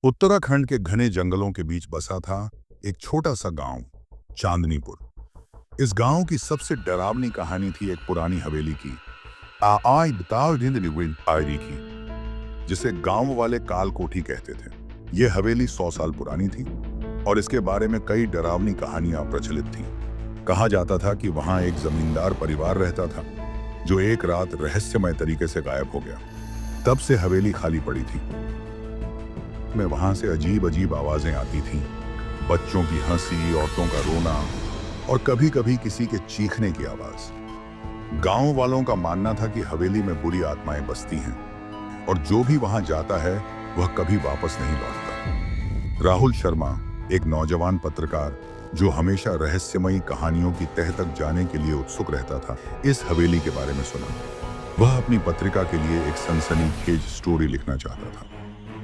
उत्तराखंड के घने जंगलों के बीच बसा था एक छोटा सा गांव, चांदनीपुर। इस गांव की सबसे डरावनी कहानी थी एक पुरानी हवेली की, आई बताओ आयरी की, जिसे गांव वाले काल कोठी कहते थे। यह हवेली 100 साल पुरानी थी और इसके बारे में कई डरावनी कहानियां प्रचलित थीं। कहा जाता था कि वहां एक जमींदार परिवार रहता था जो एक रात रहस्यमय तरीके से गायब हो गया। तब से हवेली खाली पड़ी थी। में वहां से अजीब अजीब आवाजें आती थीं, बच्चों की हंसी, औरतों का रोना और कभी कभी किसी के चीखने की आवाज। गांव वालों का मानना था कि हवेली में बुरी आत्माएं बसती हैं और जो भी वहां जाता है वह कभी वापस नहीं लौटता। राहुल शर्मा, एक नौजवान पत्रकार जो हमेशा रहस्यमयी कहानियों की तह तक जाने के लिए उत्सुक रहता था, इस हवेली के बारे में सुना। वह अपनी पत्रिका के लिए एक सनसनीखेज स्टोरी लिखना चाहता था।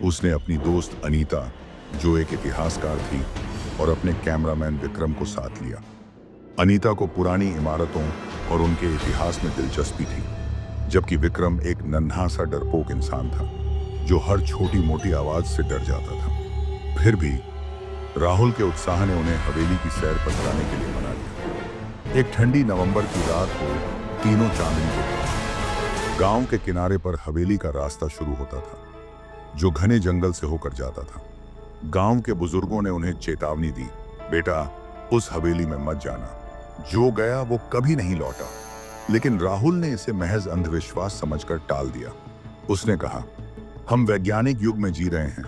उसने अपनी दोस्त अनीता, जो एक इतिहासकार थी, और अपने कैमरामैन विक्रम को साथ लिया। अनीता को पुरानी इमारतों और उनके इतिहास में दिलचस्पी थी, जबकि विक्रम एक नन्हा सा डरपोक इंसान था जो हर छोटी मोटी आवाज से डर जाता था। फिर भी राहुल के उत्साह ने उन्हें हवेली की सैर पर जाने के लिए मना लिया। एक ठंडी नवंबर की रात को तीनों चांदनीपुर पहुंचे। गांव के किनारे पर हवेली का रास्ता शुरू होता था जो घने जंगल से होकर जाता था। गांव के बुजुर्गों ने उन्हें चेतावनी दी, बेटा उस हवेली में मत जाना, जो गया वो कभी नहीं लौटा। लेकिन राहुल ने इसे महज अंधविश्वास समझकर टाल दिया। उसने कहा, हम वैज्ञानिक युग में जी रहे हैं,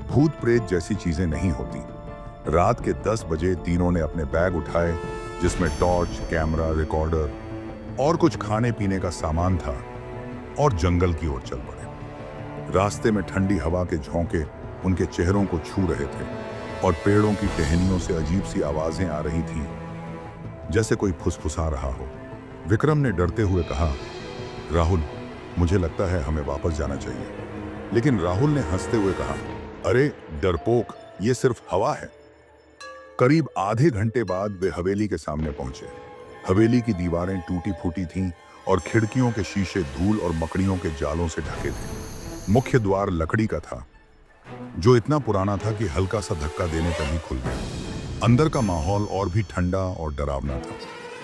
भूत प्रेत जैसी चीजें नहीं होती। रात के 10 बजे तीनों ने अपने बैग उठाए, जिसमें टॉर्च, कैमरा, रिकॉर्डर और कुछ खाने पीने का सामान था, और जंगल की ओर चल पड़े। रास्ते में ठंडी हवा के झोंके उनके चेहरों को छू रहे थे और पेड़ों की टहनियों से अजीब सी आवाजें आ रही थीं, जैसे कोई फुसफुसा रहा हो। विक्रम ने डरते हुए कहा, राहुल, मुझे लगता है हमें वापस जाना चाहिए। लेकिन राहुल ने हंसते हुए कहा, अरे डरपोक, ये सिर्फ हवा है। करीब आधे घंटे बाद वे हवेली के सामने पहुंचे। हवेली की दीवारें टूटी फूटी थीं और खिड़कियों के शीशे धूल और मकड़ियों के जालों से ढके थे। मुख्य द्वार लकड़ी का था, जो इतना पुराना था कि हल्का सा धक्का देने पर ही खुल गया। अंदर का माहौल और भी ठंडा और डरावना था।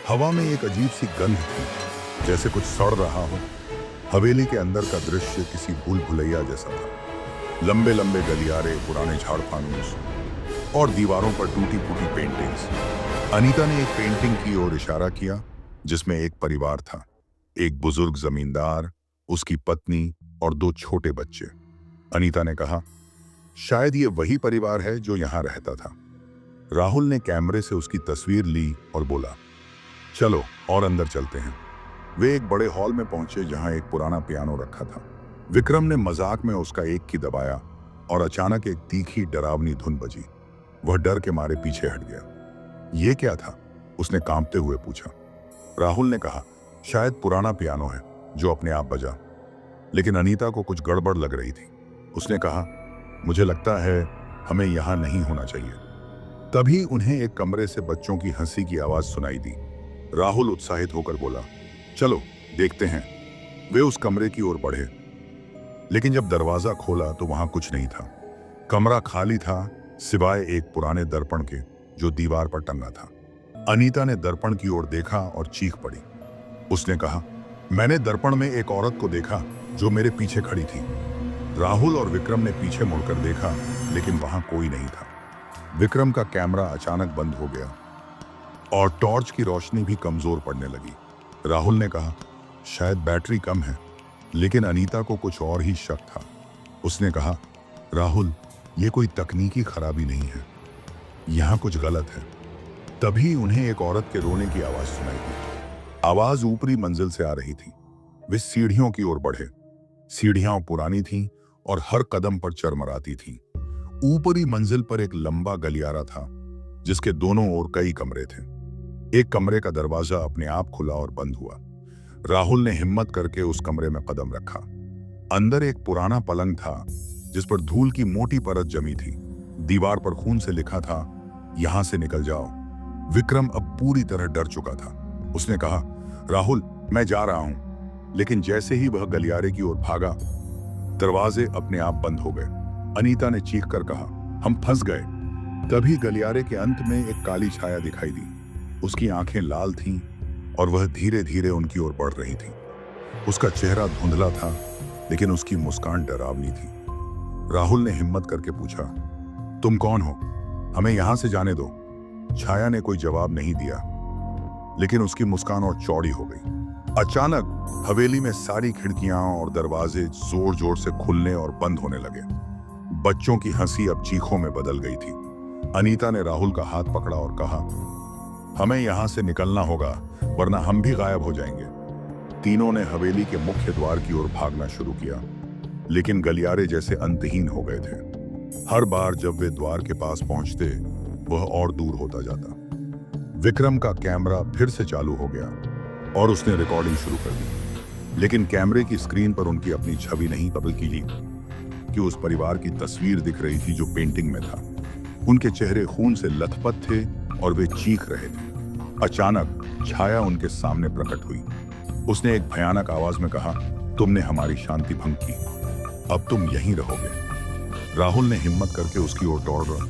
हवा में एक अजीब सी गंध थी, जैसे कुछ सड़ रहा हो। हवेली के अंदर का दृश्य किसी भूल भुलैया जैसा था। लंबे लंबे गलियारे, पुराने झाड़ फानूस और दीवारों पर टूटी फूटी पेंटिंग्स। अनीता ने एक पेंटिंग की ओर इशारा किया, जिसमें एक परिवार था, एक बुजुर्ग जमींदार, उसकी पत्नी और 2 छोटे बच्चे। अनीता ने कहा, शायद ये वही परिवार है जो यहां रहता था। राहुल ने कैमरे से उसकी तस्वीर ली और बोला, चलो और अंदर चलते हैं। वे एक बड़े हॉल में पहुंचे जहां एक पुराना पियानो रखा था। विक्रम ने मजाक में उसका एक की दबाया और अचानक एक तीखी डरावनी धुन बजी। वह डर के मारे पीछे हट गया। ये क्या था? उसने कांपते हुए पूछा। राहुल ने कहा, शायद पुराना पियानो है जो अपने आप बजा। लेकिन अनीता को कुछ गड़बड़ लग रही थी। उसने कहा, मुझे लगता है हमें यहां नहीं होना चाहिए। तभी उन्हें एक कमरे से बच्चों की हंसी की आवाज सुनाई दी। राहुल उत्साहित होकर बोला, चलो देखते हैं। वे उस कमरे की ओर बढ़े, लेकिन जब दरवाजा खोला तो वहां कुछ नहीं था। कमरा खाली था, सिवाय एक पुराने दर्पण के जो दीवार पर टंगा था। अनीता ने दर्पण की ओर देखा और चीख पड़ी। उसने कहा, मैंने दर्पण में एक औरत को देखा जो मेरे पीछे खड़ी थी। राहुल और विक्रम ने पीछे मुड़कर देखा, लेकिन वहां कोई नहीं था। विक्रम का कैमरा अचानक बंद हो गया और टॉर्च की रोशनी भी कमजोर पड़ने लगी। राहुल ने कहा, शायद बैटरी कम है। लेकिन अनीता को कुछ और ही शक था। उसने कहा, राहुल, ये कोई तकनीकी खराबी नहीं है, यहाँ कुछ गलत है। तभी उन्हें एक औरत के रोने की आवाज सुनाई दी। आवाज ऊपरी मंजिल से आ रही थी। वे सीढ़ियों की ओर बढ़े। सीढ़ियां पुरानी थीं और हर कदम पर चरमराती थीं। ऊपरी मंजिल पर एक लंबा गलियारा था, जिसके दोनों ओर कई कमरे थे। एक कमरे का दरवाजा अपने आप खुला और बंद हुआ। राहुल ने हिम्मत करके उस कमरे में कदम रखा। अंदर एक पुराना पलंग था, जिस पर धूल की मोटी परत जमी थी। दीवार पर खून से लिखा था, यहां से निकल जाओ। विक्रम अब पूरी तरह डर चुका था। उसने कहा, राहुल, मैं जा रहा हूं। लेकिन जैसे ही वह गलियारे की ओर भागा, दरवाजे अपने आप बंद हो गए। अनीता ने चीख कर कहा, हम फंस गए। तभी गलियारे के अंत में एक काली छाया दिखाई दी। उसकी आंखें लाल थीं और वह धीरे धीरे उनकी ओर बढ़ रही थी। उसका चेहरा धुंधला था, लेकिन उसकी मुस्कान डरावनी थी। राहुल ने हिम्मत करके पूछा, तुम कौन हो? हमें यहां से जाने दो। छाया ने कोई जवाब नहीं दिया, लेकिन उसकी मुस्कान और चौड़ी हो गई। अचानक हवेली में सारी खिड़कियां और दरवाजे जोर जोर से खुलने और बंद होने लगे। बच्चों की हंसी अब चीखों में बदल गई थी। अनीता ने राहुल का हाथ पकड़ा और कहा, हमें यहां से निकलना होगा, वरना हम भी गायब हो जाएंगे। तीनों ने हवेली के मुख्य द्वार की ओर भागना शुरू किया, लेकिन गलियारे जैसे अंतहीन हो गए थे। हर बार जब वे द्वार के पास पहुंचते, वह और दूर होता जाता। विक्रम का कैमरा फिर से चालू हो गया और उसने रिकॉर्डिंग शुरू कर दी, लेकिन कैमरे की स्क्रीन पर उनकी अपनी छवि नहीं, बल्कि कि उस परिवार की तस्वीर दिख रही थी जो पेंटिंग में था। उनके चेहरे खून से लथपथ थे और वे चीख रहे थे। अचानक छाया उनके सामने प्रकट हुई। उसने एक भयानक आवाज में कहा, तुमने हमारी शांति भंग की, अब तुम यहीं रहोगे। राहुल ने हिम्मत करके उसकी ओर दौड़ा